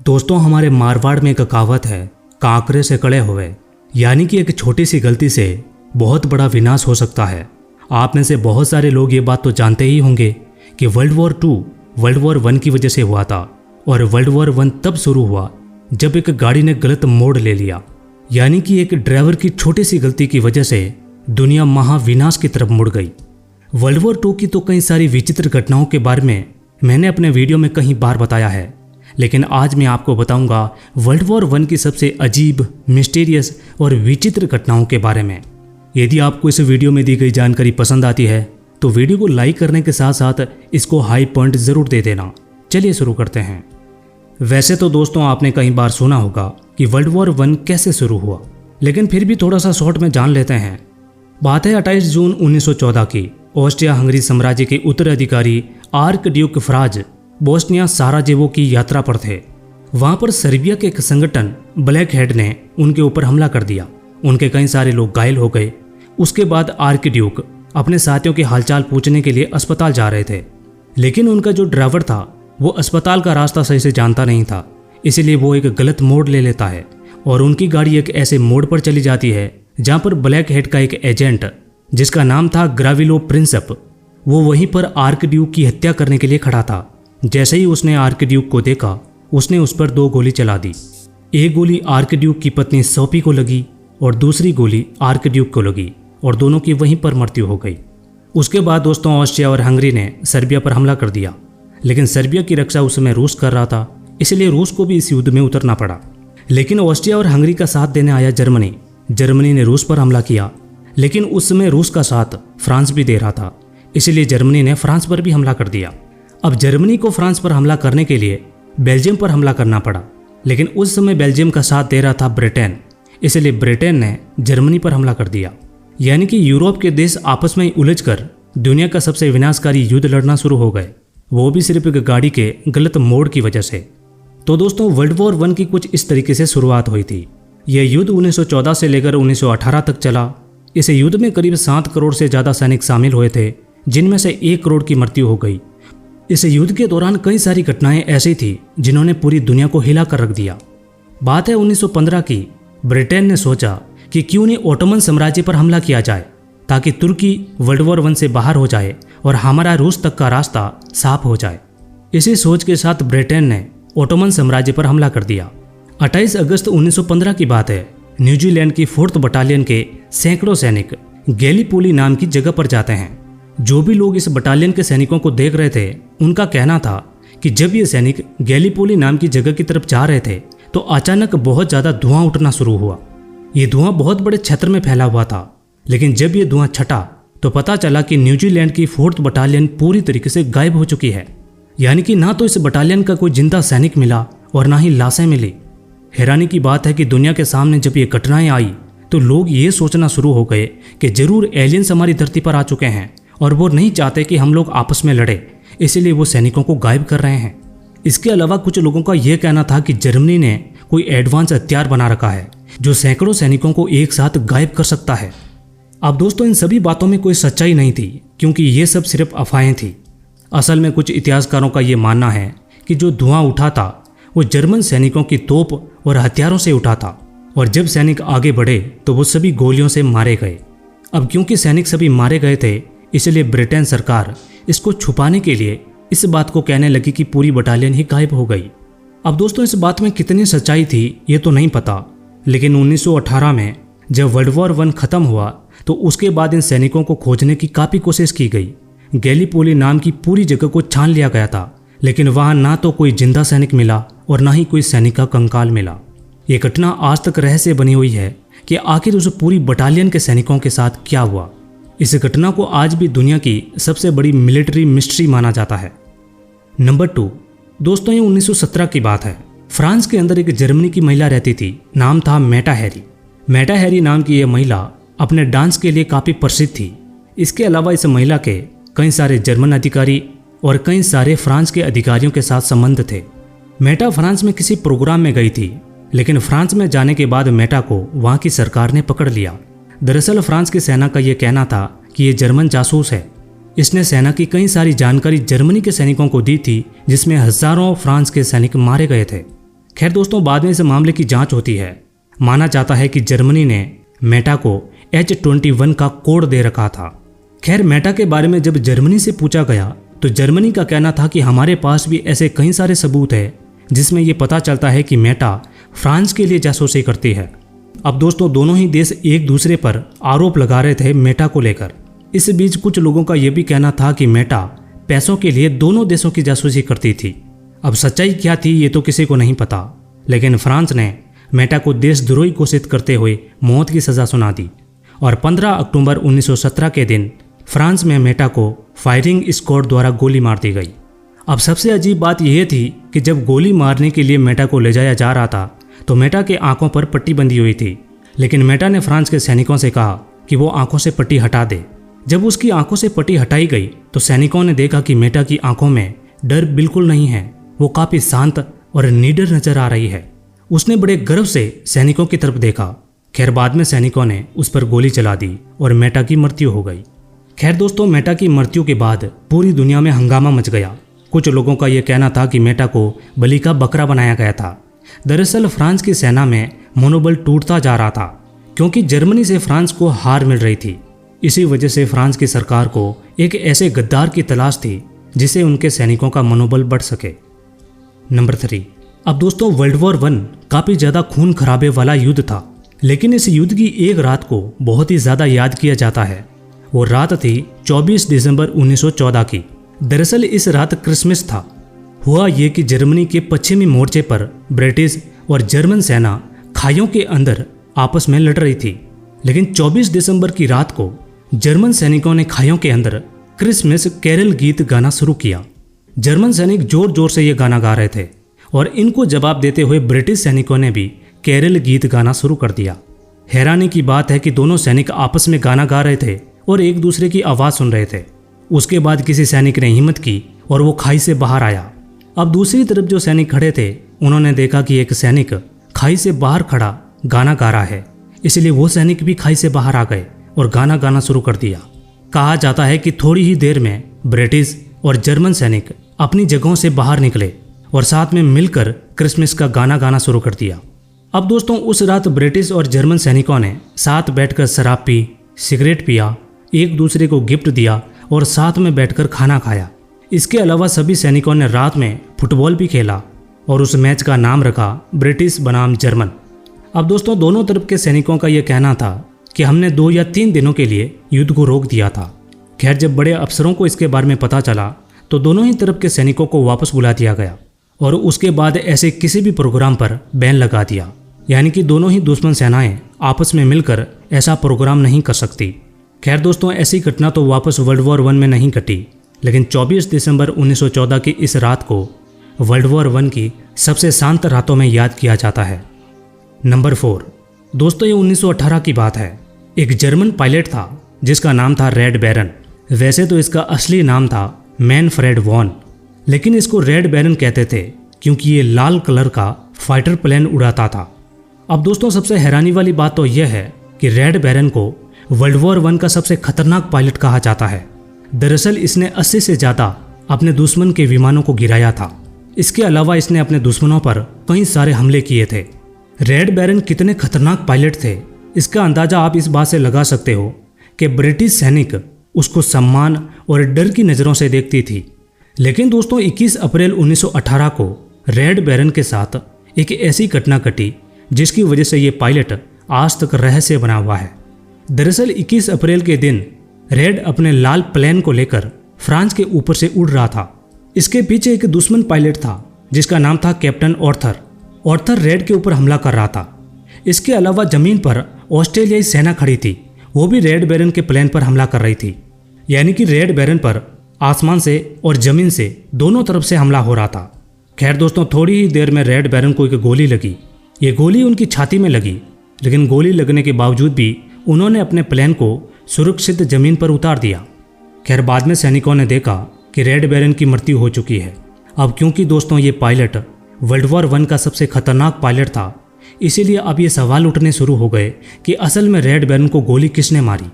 दोस्तों, हमारे मारवाड़ में एक कहावत है, कांकरे से कड़े हुए, यानी कि एक छोटी सी गलती से बहुत बड़ा विनाश हो सकता है। आप में से बहुत सारे लोग ये बात तो जानते ही होंगे कि वर्ल्ड वॉर 2 वर्ल्ड वॉर 1 की वजह से हुआ था। और वर्ल्ड वॉर 1 तब शुरू हुआ जब एक गाड़ी ने गलत मोड़ ले लिया, यानी कि एक ड्राइवर की छोटी सी गलती की वजह से दुनिया महाविनाश की तरफ मुड़ गई। वर्ल्ड वॉर 2 की तो कई सारी विचित्र घटनाओं के बारे में मैंने अपने वीडियो में कई बार बताया है, लेकिन आज मैं आपको बताऊंगा वर्ल्ड वॉर 1 की सबसे अजीब, मिस्टीरियस और विचित्र घटनाओं के बारे में। यदि आपको इस वीडियो में दी गई जानकारी पसंद आती है तो वीडियो को लाइक करने के साथ साथ इसको हाई पॉइंट जरूर दे देना। चलिए शुरू करते हैं। वैसे तो दोस्तों, आपने कई बार सुना होगा कि वर्ल्ड वॉर 1 कैसे शुरू हुआ, लेकिन फिर भी थोड़ा सा शॉर्ट में जान लेते हैं। बात है 28 जून 1914 की। ऑस्ट्रिया हंगरी साम्राज्य के उत्तराधिकारी arc Duke phrase Bosnia Sarajevo की यात्रा पर थे। वहां पर सर्बिया के एक संगठन ब्लैक हेड ने उनके ऊपर हमला कर दिया। उनके कई सारे लोग घायल हो गए। उसके बाद आर्क ड्यूक अपने साथियों के हालचाल पूछने के लिए अस्पताल जा रहे थे, लेकिन उनका जो ड्राइवर था वो अस्पताल का रास्ता सही से जानता नहीं था, इसलिए वो एक गलत मोड़ ले लेता है और उनकी गाड़ी एक ऐसे मोड़ पर चली जाती है जहां पर ब्लैक हेड का एक एजेंट, जिसका नाम था ग्राविलो प्रिंसप, वो वहीं पर आर्क ड्यूक की हत्या करने के लिए खड़ा था। जैसे ही उसने आर्क ड्यूक को देखा, उसने उस पर 2 गोली चला दी। एक गोली आर्क ड्यूक की पत्नी सोफी को लगी और दूसरी गोली आर्क ड्यूक को लगी और दोनों की वहीं पर मृत्यु हो गई। उसके बाद दोस्तों, ऑस्ट्रिया और हंगरी ने सर्बिया पर हमला कर दिया, लेकिन सर्बिया की रक्षा उस समय रूस कर रहा था, इसलिए रूस को भी इस युद्ध में उतरना पड़ा। लेकिन ऑस्ट्रिया और हंगरी का साथ देने आया जर्मनी। जर्मनी ने रूस पर हमला किया, लेकिन उस समय रूस का साथ फ्रांस भी दे रहा था, इसलिए जर्मनी ने फ्रांस पर भी हमला कर दिया। अब जर्मनी को फ्रांस पर हमला करने के लिए बेल्जियम पर हमला करना पड़ा, लेकिन उस समय बेल्जियम का साथ दे रहा था ब्रिटेन, इसलिए ब्रिटेन ने जर्मनी पर हमला कर दिया। यानी कि यूरोप के देश आपस में उलझकर दुनिया का सबसे विनाशकारी युद्ध लड़ना शुरू हो गए, वो भी सिर्फ एक गाड़ी के गलत मोड़ की वजह से। तो दोस्तों, वर्ल्ड वॉर 1 की कुछ इस तरीके से शुरुआत हुई थी। यह युद्ध 1914 से लेकर 1918 तक चला। इस युद्ध में करीब 7 करोड़ से ज़्यादा सैनिक शामिल हुए थे, जिनमें से 1 करोड़ की मृत्यु हो गई। इस युद्ध के दौरान कई सारी घटनाएं ऐसी थी जिन्होंने पूरी दुनिया को हिला कर रख दिया। बात है 1915 की। ब्रिटेन ने सोचा कि क्यों नहीं ओटोमन साम्राज्य पर हमला किया जाए, ताकि तुर्की वर्ल्ड वॉर 1 से बाहर हो जाए और हमारा रूस तक का रास्ता साफ हो जाए। इसी सोच के साथ ब्रिटेन ने ओटोमन साम्राज्य पर हमला कर दिया। 28 अगस्त 1915 की बात है। न्यूजीलैंड की 4th बटालियन के सैकड़ों सैनिक गैलीपोली नाम की जगह पर जाते हैं। जो भी लोग इस बटालियन के सैनिकों को देख रहे थे, उनका कहना था कि जब ये सैनिक गैलीपोली नाम की जगह की तरफ जा रहे थे तो अचानक बहुत ज़्यादा धुआं उठना शुरू हुआ। ये धुआं बहुत बड़े क्षेत्र में फैला हुआ था, लेकिन जब ये धुआं छटा तो पता चला कि न्यूजीलैंड की 4th बटालियन पूरी तरीके से गायब हो चुकी है। यानी कि ना तो इस बटालियन का कोई जिंदा सैनिक मिला और ना ही लाशें मिली। हैरानी की बात है कि दुनिया के सामने जब ये घटनाएं आई तो लोग ये सोचना शुरू हो गए कि जरूर एलियंस हमारी धरती पर आ चुके हैं और वो नहीं चाहते कि हम लोग आपस में लड़े, इसलिए वो सैनिकों को गायब कर रहे हैं। इसके अलावा कुछ लोगों का यह कहना था कि जर्मनी ने कोई एडवांस हथियार बना रखा है जो सैकड़ों सैनिकों को एक साथ गायब कर सकता है। अब दोस्तों, इन सभी बातों में कोई सच्चाई नहीं थी, क्योंकि ये सब सिर्फ अफवाहें थी। असल में कुछ इतिहासकारों का ये मानना है कि जो धुआं उठा था वो जर्मन सैनिकों की तोप और हथियारों से उठा था, और जब सैनिक आगे बढ़े तो वो सभी गोलियों से मारे गए। अब क्योंकि सैनिक सभी मारे गए थे, इसलिए ब्रिटेन सरकार इसको छुपाने के लिए इस बात को कहने लगी कि पूरी बटालियन ही गायब हो गई। अब दोस्तों, इस बात में कितनी सच्चाई थी ये तो नहीं पता, लेकिन 1918 में जब वर्ल्ड वॉर 1 खत्म हुआ तो उसके बाद इन सैनिकों को खोजने की काफ़ी कोशिश की गई। गैलीपोली नाम की पूरी जगह को छान लिया गया था, लेकिन वहां ना तो कोई जिंदा सैनिक मिला और ना ही कोई सैनिक का कंकाल मिला। ये घटना आज तक रहस्य बनी हुई है कि आखिर उस पूरी बटालियन के सैनिकों के साथ क्या हुआ। इस घटना को आज भी दुनिया की सबसे बड़ी मिलिट्री मिस्ट्री माना जाता है। नंबर 2 दोस्तों, ये 1917 की बात है। फ्रांस के अंदर एक जर्मनी की महिला रहती थी, नाम था मेटा हैरी। मेटा हैरी नाम की यह महिला अपने डांस के लिए काफ़ी प्रसिद्ध थी। इसके अलावा इस महिला के कई सारे जर्मन अधिकारी और कई सारे फ्रांस के अधिकारियों के साथ संबंध थे। मेटा फ्रांस में किसी प्रोग्राम में गई थी, लेकिन फ्रांस में जाने के बाद मेटा को वहां की सरकार ने पकड़ लिया। दरअसल फ्रांस की सेना का यह कहना था कि ये जर्मन जासूस है। इसने सेना की कई सारी जानकारी जर्मनी के सैनिकों को दी थी, जिसमें हजारों फ्रांस के सैनिक मारे गए थे। खैर दोस्तों, बाद में इस मामले की जांच होती है। माना जाता है कि जर्मनी ने मेटा को H-21 का कोड दे रखा था। खैर, मेटा के बारे में जब जर्मनी से पूछा गया तो जर्मनी का कहना था कि हमारे पास भी ऐसे कई सारे सबूत है जिसमें ये पता चलता है कि मेटा फ्रांस के लिए जासूसी करती है। अब दोस्तों, दोनों ही देश एक दूसरे पर आरोप लगा रहे थे मेटा को लेकर। इस बीच कुछ लोगों का यह भी कहना था कि मेटा पैसों के लिए दोनों देशों की जासूसी करती थी। अब सच्चाई क्या थी ये तो किसी को नहीं पता, लेकिन फ्रांस ने मेटा को देशद्रोही घोषित करते हुए मौत की सजा सुना दी और 15 अक्टूबर 1917 के दिन फ्रांस में मेटा को फायरिंग स्क्वाड द्वारा गोली मार दी गई। अब सबसे अजीब बात यह थी कि जब गोली मारने के लिए मेटा को ले जाया जा रहा था तो मेटा के आंखों पर पट्टी बंधी हुई थी, लेकिन मेटा ने फ्रांस के सैनिकों से कहा कि वो आंखों से पट्टी हटा दे। जब उसकी आंखों से पट्टी हटाई गई तो सैनिकों ने देखा कि मेटा की आंखों में डर बिल्कुल नहीं है, वो काफी शांत और निडर नजर आ रही है। उसने बड़े गर्व से सैनिकों की तरफ देखा। खैर, बाद में सैनिकों ने उस पर गोली चला दी और मेटा की मृत्यु हो गई। खैर दोस्तों, मेटा की मृत्यु के बाद पूरी दुनिया में हंगामा मच गया। कुछ लोगों का यह कहना था कि मेटा को बलि का बकरा बनाया गया था। दरअसल फ्रांस की सेना में मनोबल टूटता जा रहा था क्योंकि जर्मनी से फ्रांस को हार मिल रही थी। इसी वजह से फ्रांस की सरकार को एक ऐसे गद्दार की तलाश थी जिससे उनके सैनिकों का मनोबल बढ़ सके। नंबर 3। अब दोस्तों, वर्ल्ड वॉर 1 काफी ज्यादा खून खराबे वाला युद्ध था, लेकिन इस युद्ध की एक रात को बहुत ही ज्यादा याद किया जाता है। वो रात थी 24 दिसंबर 1914 की। दरअसल इस रात क्रिसमस था। हुआ ये कि जर्मनी के पश्चिमी मोर्चे पर ब्रिटिश और जर्मन सेना खाइयों के अंदर आपस में लड़ रही थी, लेकिन 24 दिसंबर की रात को जर्मन सैनिकों ने खाइयों के अंदर क्रिसमस कैरल गीत गाना शुरू किया। जर्मन सैनिक जोर जोर से ये गाना गा रहे थे और इनको जवाब देते हुए ब्रिटिश सैनिकों ने भी कैरल गीत गाना शुरू कर दिया। हैरानी की बात है कि दोनों सैनिक आपस में गाना गा रहे थे और एक दूसरे की आवाज़ सुन रहे थे। उसके बाद किसी सैनिक ने हिम्मत की और वो खाई से बाहर आया। अब दूसरी तरफ जो सैनिक खड़े थे उन्होंने देखा कि एक सैनिक खाई से बाहर खड़ा गाना गा रहा है, इसलिए वो सैनिक भी खाई से बाहर आ गए और गाना गाना शुरू कर दिया। कहा जाता है कि थोड़ी ही देर में ब्रिटिश और जर्मन सैनिक अपनी जगहों से बाहर निकले और साथ में मिलकर क्रिसमस का गाना गाना शुरू कर दिया। अब दोस्तों, उस रात ब्रिटिश और जर्मन सैनिकों ने साथ बैठकर शराब पी, सिगरेट पिया, एक दूसरे को गिफ्ट दिया और साथ में बैठकर खाना खाया। इसके अलावा सभी सैनिकों ने रात में फुटबॉल भी खेला और उस मैच का नाम रखा ब्रिटिश बनाम जर्मन। अब दोस्तों, दोनों तरफ के सैनिकों का यह कहना था कि हमने 2 या 3 दिनों के लिए युद्ध को रोक दिया था। खैर, जब बड़े अफसरों को इसके बारे में पता चला तो दोनों ही तरफ के सैनिकों को वापस बुला दिया गया और उसके बाद ऐसे किसी भी प्रोग्राम पर बैन लगा दिया, यानी कि दोनों ही दुश्मन सेनाएं आपस में मिलकर ऐसा प्रोग्राम नहीं कर सकती। खैर दोस्तों, ऐसी घटना तो वापस वर्ल्ड वॉर 1 में नहीं घटी, लेकिन 24 दिसंबर 1914 की इस रात को वर्ल्ड वॉर 1 की सबसे शांत रातों में याद किया जाता है। नंबर 4। दोस्तों, ये 1918 की बात है। एक जर्मन पायलट था जिसका नाम था रेड बैरन। वैसे तो इसका असली नाम था मैनफ्रेड वॉन, लेकिन इसको रेड बैरन कहते थे क्योंकि ये लाल कलर का फाइटर प्लेन उड़ाता था। अब दोस्तों, सबसे हैरानी वाली बात तो यह है कि रेड बैरन को वर्ल्ड वॉर 1 का सबसे खतरनाक पायलट कहा जाता है। दरअसल इसने 80 से ज़्यादा अपने दुश्मन के विमानों को गिराया था। इसके अलावा इसने अपने दुश्मनों पर कई सारे हमले किए थे। रेड बैरन कितने खतरनाक पायलट थे इसका अंदाजा आप इस बात से लगा सकते हो कि ब्रिटिश सैनिक उसको सम्मान और डर की नज़रों से देखती थी। लेकिन दोस्तों, 21 अप्रैल 1918 को रेड बैरन के साथ एक ऐसी घटना घटी जिसकी वजह से ये पायलट आज तक रहस्य बना हुआ है। दरअसल 21 अप्रैल के दिन रेड अपने लाल प्लेन को लेकर फ्रांस के ऊपर से उड़ रहा था। इसके पीछे एक दुश्मन पायलट था जिसका नाम था कैप्टन ऑर्थर। ऑर्थर रेड के ऊपर हमला कर रहा था। इसके अलावा जमीन पर ऑस्ट्रेलियाई सेना खड़ी थी, वो भी रेड बैरन के प्लेन पर हमला कर रही थी। यानी कि रेड बैरन पर आसमान से और जमीन से दोनों तरफ से हमला हो रहा था। खैर दोस्तों, थोड़ी ही देर में रेड बैरन को एक गोली लगी। ये गोली उनकी छाती में लगी, लेकिन गोली लगने के बावजूद भी उन्होंने अपने प्लेन को सुरक्षित जमीन पर उतार दिया। खैर, बाद में सैनिकों ने देखा कि रेड बैरन की मृत्यु हो चुकी है। अब क्योंकि दोस्तों ये पायलट वर्ल्ड वॉर 1 का सबसे खतरनाक पायलट था, इसीलिए अब ये सवाल उठने शुरू हो गए कि असल में रेड बैरन को गोली किसने मारी।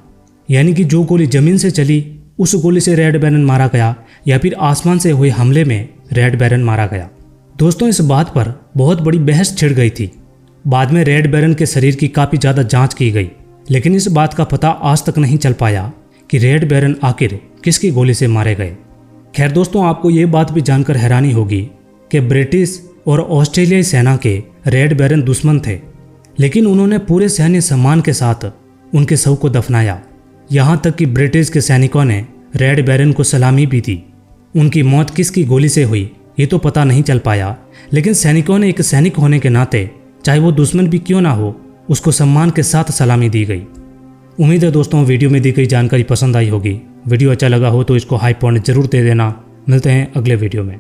यानी कि जो गोली जमीन से चली उस गोली से रेड बैरन मारा गया या फिर आसमान से हुए हमले में रेड बैरन मारा गया। दोस्तों इस बात पर बहुत बड़ी बहस छिड़ गई थी। बाद में रेड बैरन के शरीर की काफ़ी ज़्यादा जांच की गई, लेकिन इस बात का पता आज तक नहीं चल पाया कि रेड बैरन आखिर किसकी गोली से मारे गए। खैर दोस्तों, आपको ये बात भी जानकर हैरानी होगी कि ब्रिटिश और ऑस्ट्रेलियाई सेना के रेड बैरन दुश्मन थे, लेकिन उन्होंने पूरे सैन्य सम्मान के साथ उनके शव को दफनाया। यहाँ तक कि ब्रिटिश के सैनिकों ने रेड बैरन को सलामी भी दी। उनकी मौत किसकी गोली से हुई ये तो पता नहीं चल पाया, लेकिन सैनिकों ने एक सैनिक होने के नाते, चाहे वो दुश्मन भी क्यों ना हो, उसको सम्मान के साथ सलामी दी गई। उम्मीद है दोस्तों वीडियो में दी गई जानकारी पसंद आई होगी। वीडियो अच्छा लगा हो तो इसको हाई पॉइंट जरूर दे देना। मिलते हैं अगले वीडियो में।